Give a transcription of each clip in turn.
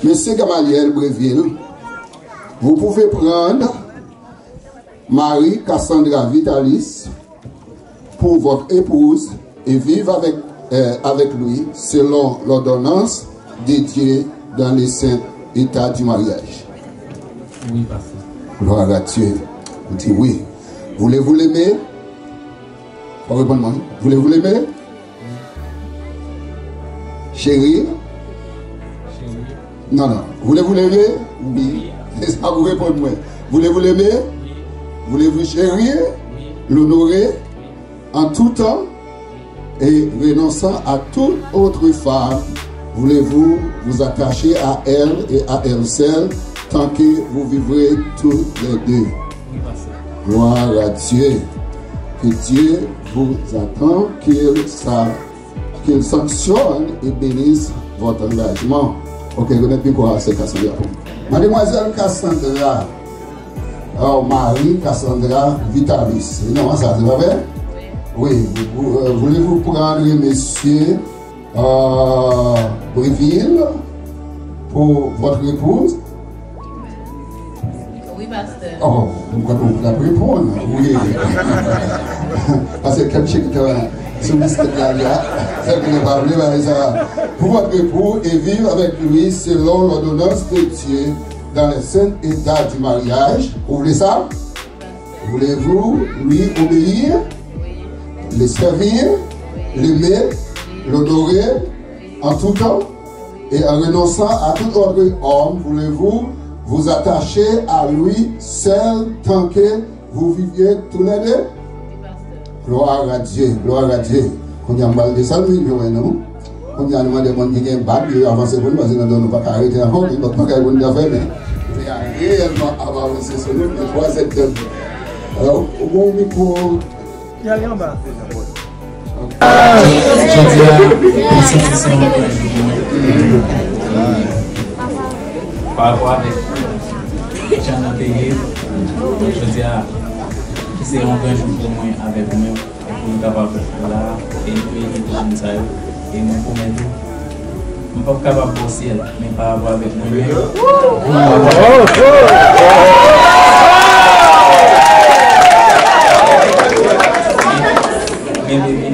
Monsieur Gamaliel Breville, vous pouvez prendre Marie Cassandra Vitalis pour votre épouse et vivre avec lui selon l'ordonnance dédiée dans les saints états du mariage. Oui, pasteur. Gloire à Dieu. Vous dites oui. Voulez-vous l'aimer? Répondez-moi. Voulez-vous l'aimer? Chérie? Non, non. Voulez-vous l'aimer? Oui. C'est ça, vous répondez-moi. Voulez-vous l'aimer? Oui. Voulez-vous chérir? Oui. L'honorer? En tout temps? Et renonçant à toute autre femme, voulez-vous vous attacher à elle et à elle seule tant que vous vivrez tous les deux? Oui, pasteur. Gloire à Dieu. Que Dieu vous attend, qu'il sanctionne et bénisse votre engagement. Ok, je ne peux pas c'est Cassandra. Mademoiselle Cassandra, Marie Cassandra Vitalis. Non, ça, c'est pas vrai? Oui, voulez-vous prendre monsieur Breville pour votre épouse? Oui, pasteur. Oh, vous pouvez répondre, oui. Parce que comme je ce mystère-là, c'est que ne pas pour votre époux et vivre avec lui selon l'ordonnance de Dieu dans les saints états du mariage. Vous voulez ça? Voulez-vous lui obéir? Le servir? L'aimer? L'honorer en tout temps? Et en renonçant à tout autre homme, voulez-vous vous attacher à lui seul tant que vous viviez tous les deux? Gloire à Dieu, gloire à Dieu. On y a mal de ça, nous, on y a demandé de gens qui ont battu, avancer pour nous, parce que nous ne pouvons pas arrêter encore, nous ne pouvons pas faire, mais il y a réellement avancé sur nous, les 3 septembre. Alors, au bon micro. Il y a rien en bas. Par rapport avec Jean Payé, je dis à c'est un bon jour pour moi avec vous-même, pour nous capables de faire là, et puis tout ça, et nous pour mettre tout. Je ne suis pas capable de bosser, mais par rapport avec moi-même. Mais bébé,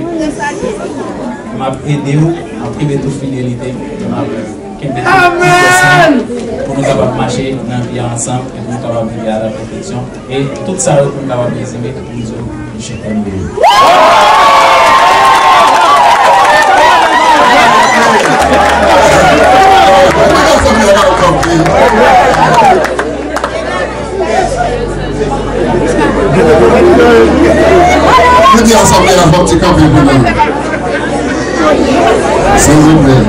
m'a aidé, m'a privé de fidélité, Amen! Pour nous capables de marcher dans la vie ensemble et pour nous capables de vivre à la perfection. Et tout ça, pour nous capables de les aimer, pour nous dire, je t'aime. Nous disons ensemble la porte du camp pour nous. S'il vous plaît.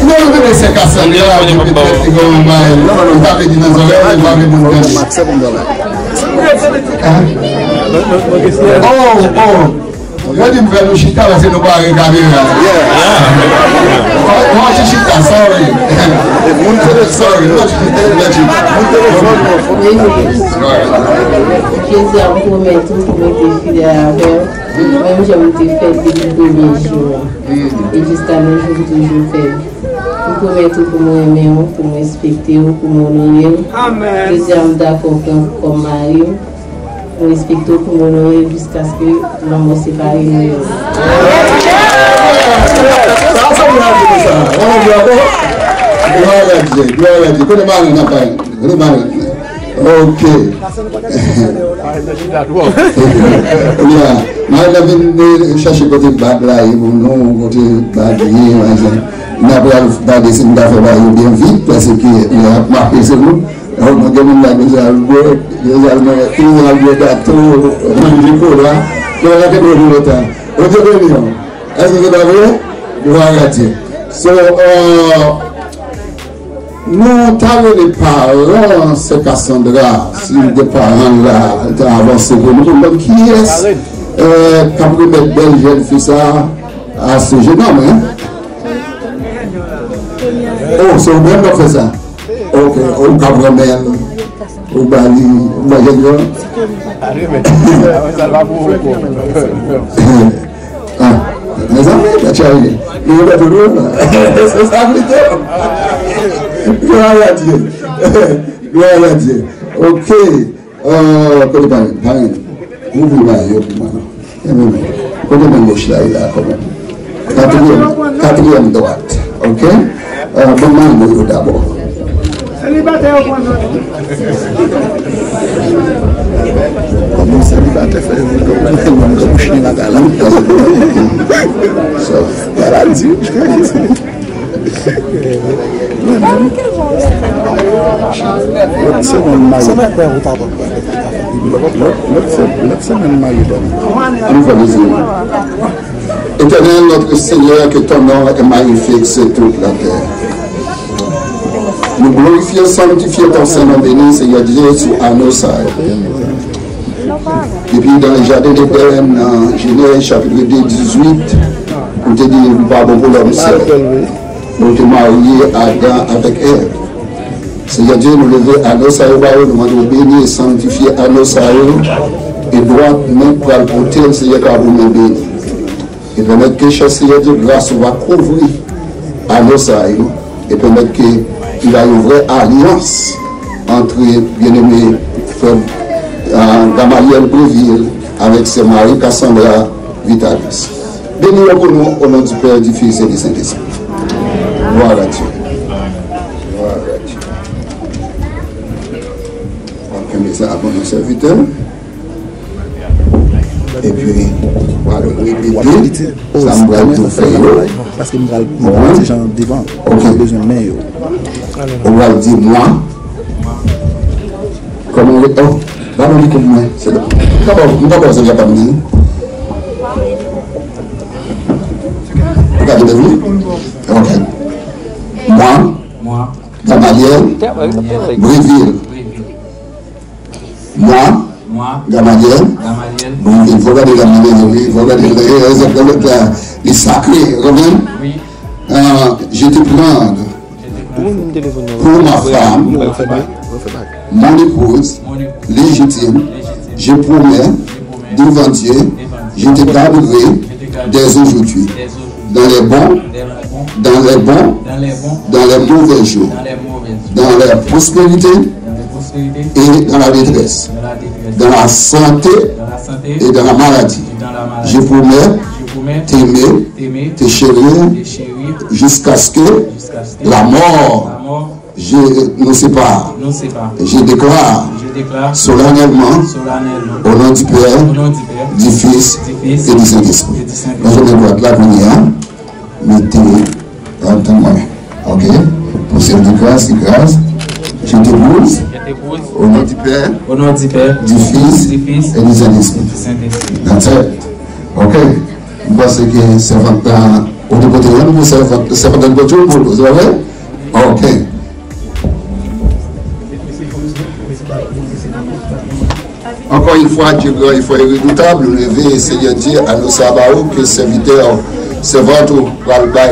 Non, mais c'est Cassandra, on va dire dans les oreilles, on va répondre. Oh, regardez, vous faites le chita, là, c'est nous pas regarder. Moi, je chita, sorry. Sorry, plaisir pour mettre tout pour être fidèle avec elle. Même j'ai été fait depuis le premier jour. Et jusqu'à nos jours, toujours fait. Pour mettre tout pour m'aimer, pour me respecter, pour m'honorer. Je suis d'accord comme mari. Pour respecter, pour m'honorer jusqu'à ce que l'homme se sépare. Gloire à Dieu, gloire à Dieu. Connais Marie, n'a pas eu. Marie. Ok. Marie a venu chercher côté bad là, et non, côté bad, n'a pas de signes d'affaires bien vite, parce qu'il a marqué ce nous. On a gagné la mise à l'eau, les Allemands, ils ont gâteau, là. On a gagné le temps. On est-ce que c'est pas vrai? Gloire à Dieu. So, nous avons les parents, c'est Cassandra, si les parents là, ont avancé pour nous. Qui est-ce qui a pu mettre belle jeune fille ça à ce jeune homme? Hein? Oh, c'est au même qui fait ça? Ok, au Cabromel, au Bali, au Bali. Ça va pour vous. Mes amis, tu as eu. Il est toujours là. C'est ça, gloire à Dieu. Gloire à Dieu. Ok. Côté Paris. Vous voulez aller pour moi. Côté de gauche là, il est là quand même. Quatrième droite. Ok. Bon, moi, d'abord. Célibataire au point de Comment célibataire fait coucher la galante. Elle a dit. Éternel notre Seigneur, que ton nom est magnifique sur toute la terre. Nous glorifions, sanctifions ton Saint-Nom béni, Seigneur Dieu, sur Anosai. Et puis dans le jardin d'Éden, dans Genèse chapitre 2, 18, on te dit, pardon pour l'homme seul. Nous te mariés Adam avec Ève. Seigneur Dieu, nous levons Anosai, nous demandons bénir et sanctifier Anosai, et droite même pour le porter, Seigneur, car vous me bénissez. Et permettre que, cher Seigneur Dieu, grâce va couvrir Anosai, et permettre que il y a une vraie alliance entre bien-aimé frère Gamaliel Breville avec ses maris Cassandra Vitalis. Bénis-le pour nous au nom du Père, du Fils et du Saint-Esprit. Gloire à Dieu. Gloire à Dieu. On va mettre ça à nos serviteurs. Et puis, voilà, répéter. Ça me va tout faire. Parce que nous allons ces gens devant. On a besoin de main. On va dire moi. Comment on est. Oh, là, on dit comme moi. C'est là. D'abord, c'est déjà pas mis. Regardez vous. Ok. Moi. Gamaliel. Breville. Moi. Gamaliel. Breville. Il faut regarder Gamaliel. Il faut regarder les sacrés. Oui. Je te prends pour ma femme, mon épouse, légitime, je promets devant Dieu, je te garderai dès aujourd'hui, dans les bons, dans les mauvais jours, dans la prospérité et dans la détresse, dans la santé et dans la maladie. Je promets t'aimer, te chérir, jusqu'à ce que la mort nous sépare. Je déclare solennellement au nom du Père, du Fils et du Saint-Esprit. Je vais voir la première, mettez dans moi. Ok? Pour celle de grâce, je t'épouse au nom du Père, du Fils et du Saint-Esprit. That's it. Ok? Parce que c'est vraiment au niveau de l'homme, c'est vraiment de votre jour, vous savez? Ok. Encore une fois, Dieu grand, il faut être redoutable, lever, Seigneur Dieu, à nos sabbats, que serviteurs, servants,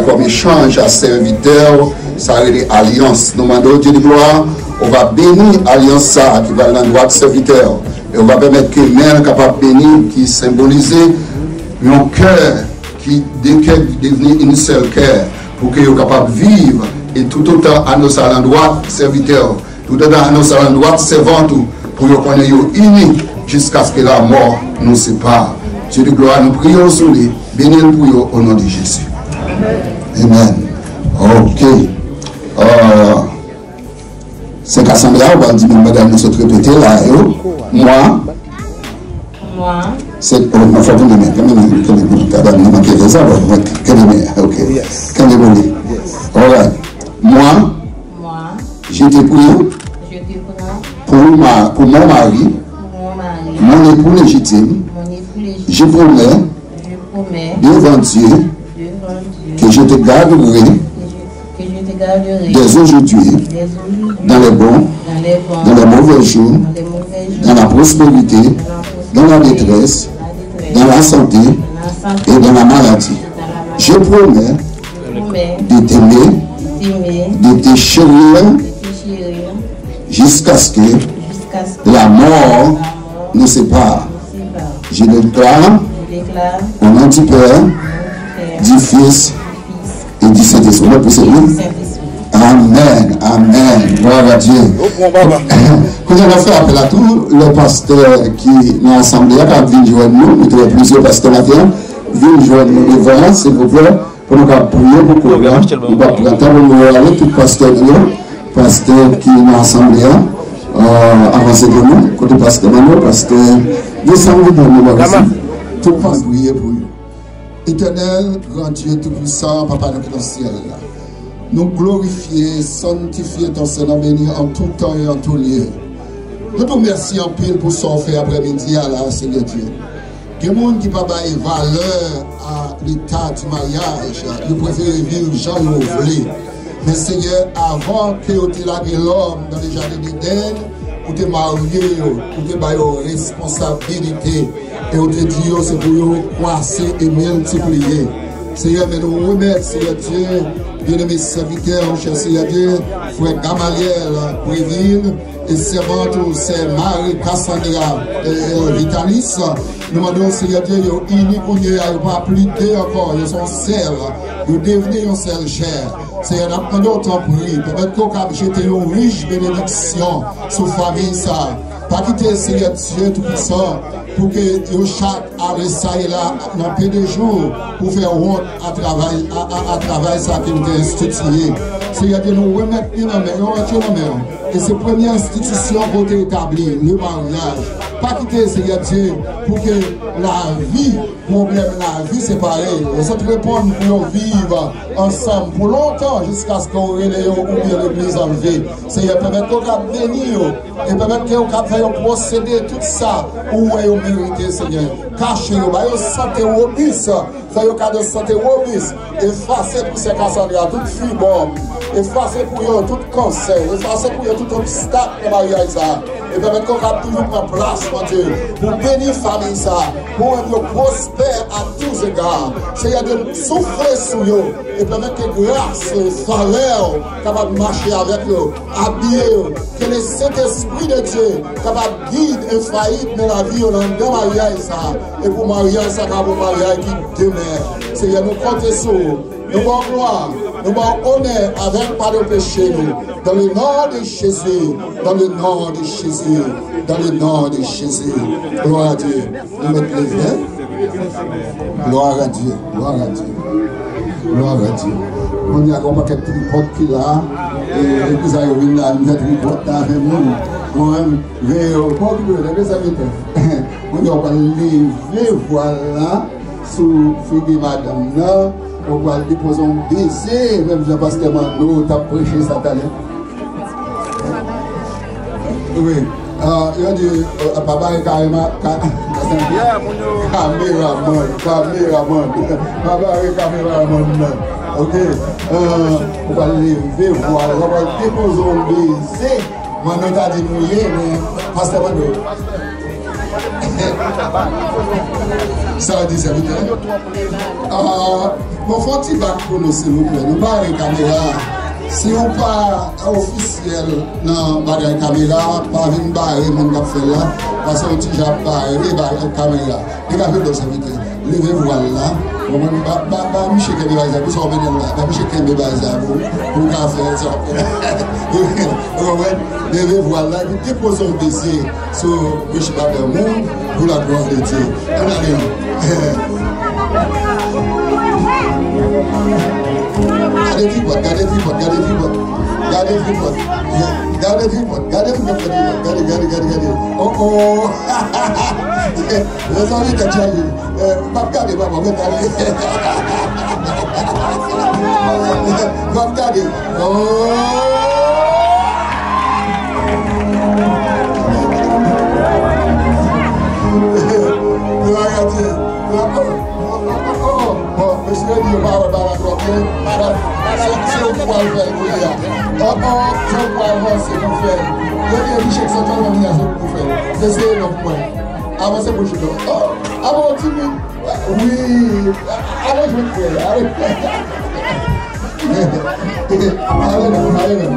comme échange à serviteurs, ça a des alliances. Nous demandons Dieu de gloire, on va bénir l'alliance ça qui va dans le droit de serviteur. Et on va permettre que les mains capables de bénir, qui symbolisent un cœur qui devenir une seule cœur pour qu'ils soient capables de vivre et tout autant à nos salons droits serviteurs, tout autant à nos salons droits servants pour qu'on ait unis jusqu'à ce que la mort nous sépare. Dieu de gloire, nous prions sur lui, bénis pour eux au nom de Jésus. Amen. Ok. C'est qu'assemblée, on va dire, madame, nous sommes répétés là, moi. C'est ok. Alright. Moi, je te prie pour mon mari, mon époux légitime, je promets devant Dieu que je te garderai dès aujourd'hui dans les bons, dans les mauvais jours, dans la prospérité, dans la détresse, dans la santé et dans la maladie. Je promets de t'aimer, de te chérir jusqu'à ce que la mort nous sépare. Je déclare au nom du Père, du Fils et du Saint-Esprit. Amen, amen, gloire à Dieu. Quand on a fait appel à tout, le pasteur qui nous a assemblé, a venu joindre nous, nous avons plusieurs pasteurs maintenant, viennent joindre nous devant, s'il vous plaît, pour nous prier pour que nous allons aller, tout pasteur qui nous a assemblé, avancé de nous, côté pasteur Mano, pasteur, descendez de nous, tout le monde prier pour nous. Éternel, grand Dieu tout-puissant, Papa dans le ciel, nous glorifier, sanctifier ton Seigneur béni en tout temps et en tout lieu. Nous te remercions en pile pour son fait après-midi à la Seigneur Dieu. Il y a des gens qui ne peuvent pas valeur à l'état du mariage, ils préfèrent vivre les gens qui voulu. Mais Seigneur, avant que tu lâches l'homme dans les jardins d'Éden, pour te marier, pour te donner une responsabilité, et on te dit c'est pour croiser et multiplier. Seigneur, mais nous remercions, Seigneur Dieu, bien-aimés serviteurs, cher Seigneur Dieu, frère Gamaliel, Préville, et servante, c'est Marie Cassandra Vitalis. Nous demandons, Seigneur Dieu, ils n'y a pas plus d'eux encore, ils sont seuls, ils deviennent un seul chair. Seigneur, nous demandons ton prix, peut-être qu'on a jeté une riche bénédiction sur la famille, ça. Pas quitter, Seigneur Dieu Tout-Puissant, pour que chaque arrêt ça et là, dans peu de jours, pour faire honte à travail ça qui nous a institué. Seigneur Dieu, nous remettons une main. Et c'est la première institution pour établir le mariage. Pas quitter, Seigneur Dieu, pour que la vie, problème, la vie séparée, nous autres répondre pour vivre ensemble pour longtemps jusqu'à ce qu'on ait l'église enlevée. Seigneur, permettre qu'on puisse bénir et permettre qu'on puisse procéder tout ça où vous méritez, Seigneur. Cachez-vous, santé robuste, faites un cas de santé robuste, effacez pour ces Cassandra, toute fibre, effacez pour eux tout cancer, effacez pour eux tout obstacle de mariage, et permettre qu'on puisse toujours prendre place, mon Dieu, pour bénir la famille, pour être prospère à tous égards. Seigneur, de souffler sur eux et permettre que grâce, faveur, capable de marcher avec eux, habiller eux, que le Saint-Esprit de Dieu capable de guider infaillible dans la vie, dans le mariage, et pour mariage, ça va pour mariage qui demeure. Seigneur, nous comptons sur vous. Nous allons gloire, nous allons honneur avec pas de péché, nous. Dans le nom de Jésus, dans le nom de Jésus, dans le nom de Jésus. Gloire à Dieu. Nous mettons les mains. Gloire à Dieu, gloire à Dieu. Gloire à Dieu. On y a un paquet de tripotes qui là, et puis ça y est, on a une tripote là, et moi-même, je vais au port de les invités. On va lever, voilà, sous figure madame là. On va déposer un baiser, même Jean-Pasteur Mando, tu as prêché ça tout à l'heure. Oui, il a dit, papa est carrément, caméraman, papa est caméraman, ok, on va lever, voilà, on va déposer un baiser, maintenant tu as dit mouiller, mais Pasteur Mando. Ça va dire, c'est vite. Mon petit bac pour nous, s'il vous plaît. Nous pas avec caméra. Si on pas officiel dans la caméra, pas venir barrer mon cap fait là, parce qu'on t'a déjà barré la caméra. Regardez dans cette vidéo. Levez voilà. Michel qui est là, vous savez là. Michel qui est là, pour faire ça. Levez voilà. Déposez un baiser sur Michel Babermont pour la gloire de Dieu. Gardez tripote, gardez tripote, gardez tripote, gardez tripote, gardez tripote, gardez tripote, gardez. Oh oh, les amis de Tchaï, pas garder, pas garder. Pas garder. Oh. Monsieur dit, on va raconter, c'est au point de faire. Oh, c'est au point de faire, il y a des chèques centrales dans l'union pour faire. C'est le point. Avancez pour chez toi. Oh, avant tu me. Oui, allez, je vais faire. Allez, allez.